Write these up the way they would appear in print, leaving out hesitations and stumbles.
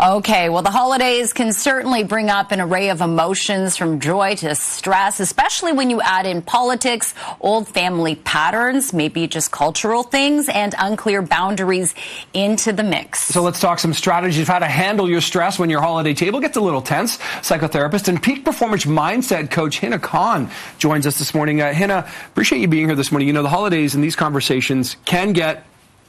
Okay, well, the holidays can certainly bring up an array of emotions from joy to stress, especially when you add in politics, old family patterns, maybe just cultural things, and unclear boundaries into the mix. So let's talk some strategies of how to handle your stress when your holiday table gets a little tense. Psychotherapist and peak performance mindset coach Hina Khan joins us this morning. Hina, appreciate you being here this morning. You know, the holidays and these conversations can get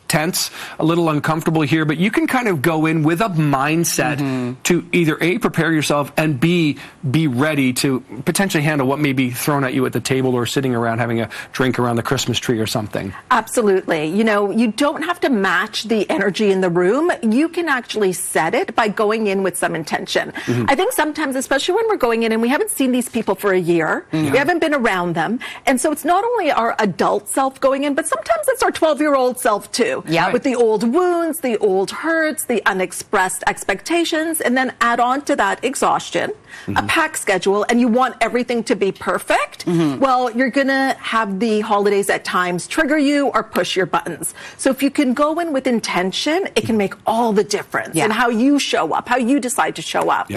tense, a little uncomfortable here, but you can kind of go in with a mindset to either A, prepare yourself, and B, be ready to potentially handle what may be thrown at you at the table or sitting around having a drink around the Christmas tree or something. Absolutely. You know, you don't have to match the energy in the room. You can actually set it by going in with some intention. I think sometimes, especially when we're going in and we haven't seen these people for a year, we haven't been around them, and so it's not only our adult self going in, but sometimes it's our 12-year-old self too. Yeah. With the old wounds, the old hurts, the unexpressed expectations, and then add on to that exhaustion, a packed schedule, and you want everything to be perfect. Well, you're going to have the holidays at times trigger you or push your buttons. So if you can go in with intention, it can make all the difference in how you show up, how you decide to show up.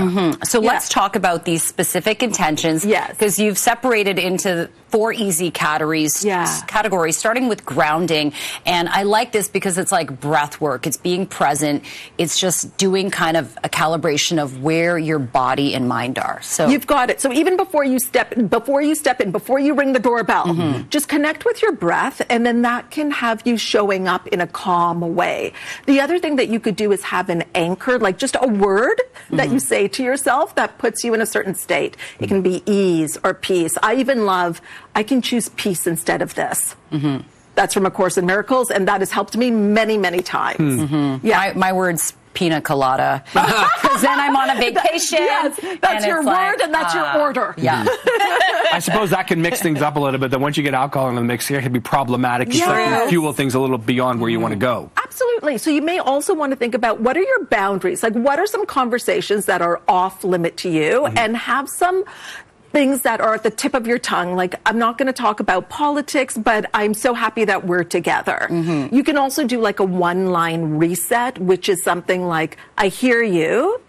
So let's talk about these specific intentions. Because you've separated into 4 easy categories, starting with grounding. And I like this because it's like breath work. It's being present. It's just doing kind of a calibration of where your body and mind are. So you've got it. So even before you step in, before you ring the doorbell, just connect with your breath, and then that can have you showing up in a calm way. The other thing that you could do is have an anchor, like just a word that you say to yourself that puts you in a certain state. It can be ease or peace. I even love, I can choose peace instead of this. That's from A Course in Miracles, and that has helped me many, many times. My word's pina colada, because then I'm on a vacation. That's your word, and that's your order. I suppose that can mix things up a little bit. That once you get alcohol in the mix, it can be problematic. You start to fuel things a little beyond where you want to go. Absolutely. So you may also want to think about, what are your boundaries? Like, what are some conversations that are off limit to you, and have some things that are at the tip of your tongue. Like, I'm not going to talk about politics, but I'm so happy that we're together. You can also do like a one-line reset, which is something like, I hear you,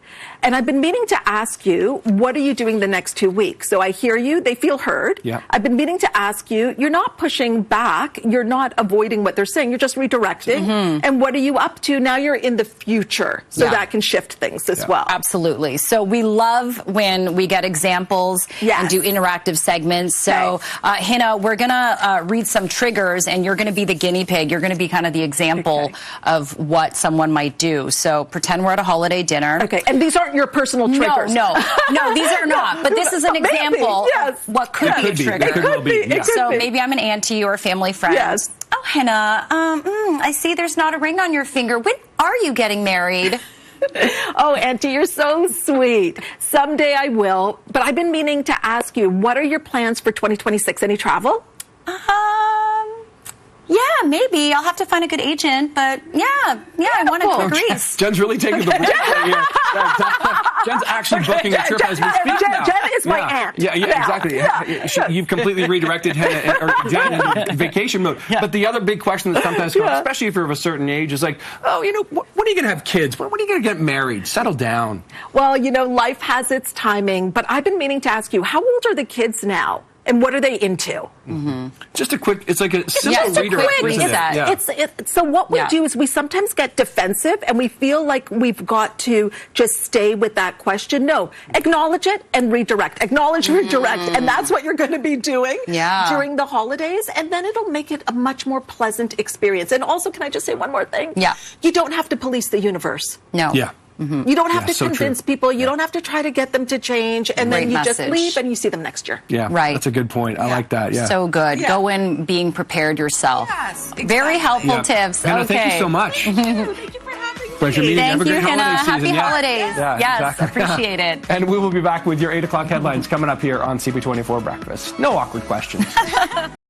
and I've been meaning to ask you, what are you doing the next 2 weeks? So I hear you, they feel heard. I've been meaning to ask you, you're not pushing back, you're not avoiding what they're saying, you're just redirecting. And what are you up to? Now you're in the future. So that can shift things as well. Absolutely. So we love when we get examples and do interactive segments. So Hina, we're going to read some triggers, and you're going to be the guinea pig. You're going to be kind of the example of what someone might do. So pretend we're at a holiday dinner. Okay, and these aren't your personal triggers. No, these are not. But this is an example of what could be a trigger. It could be. So maybe I'm an auntie or a family friend. Oh, Hina, I see there's not a ring on your finger. When are you getting married? Oh, Auntie, you're so sweet. Someday I will. But I've been meaning to ask you, what are your plans for 2026? Any travel? Yeah, maybe. I'll have to find a good agent, but yeah, I want to go to Greece. Jen's really taking the risk right here. Jen's actually booking a trip as we speak now. Jen is my aunt. Exactly. You've completely redirected Jen into vacation mode. But the other big question that sometimes comes, especially if you're of a certain age, is like, oh, you know, when are you going to have kids? When are you going to get married? Settle down. Well, you know, life has its timing, but I've been meaning to ask you, how old are the kids now? And what are they into? Just a quick, it's like a simple redirect. So what we do is we sometimes get defensive and we feel like we've got to just stay with that question. No, acknowledge it and redirect. Acknowledge, redirect. And that's what you're going to be doing during the holidays. And then it'll make it a much more pleasant experience. And also, can I just say one more thing? You don't have to police the universe. No. You don't have to convince people. You don't have to try to get them to change. And then you just leave and you see them next year. That's a good point. I like that. So good. Go in being prepared yourself. Very helpful tips. Hina, thank you so much. Thank you for having me. Pleasure meeting you. Have a great holiday season. Happy holidays. Yes, appreciate it. And we will be back with your 8 o'clock headlines coming up here on CP24 Breakfast. No awkward questions.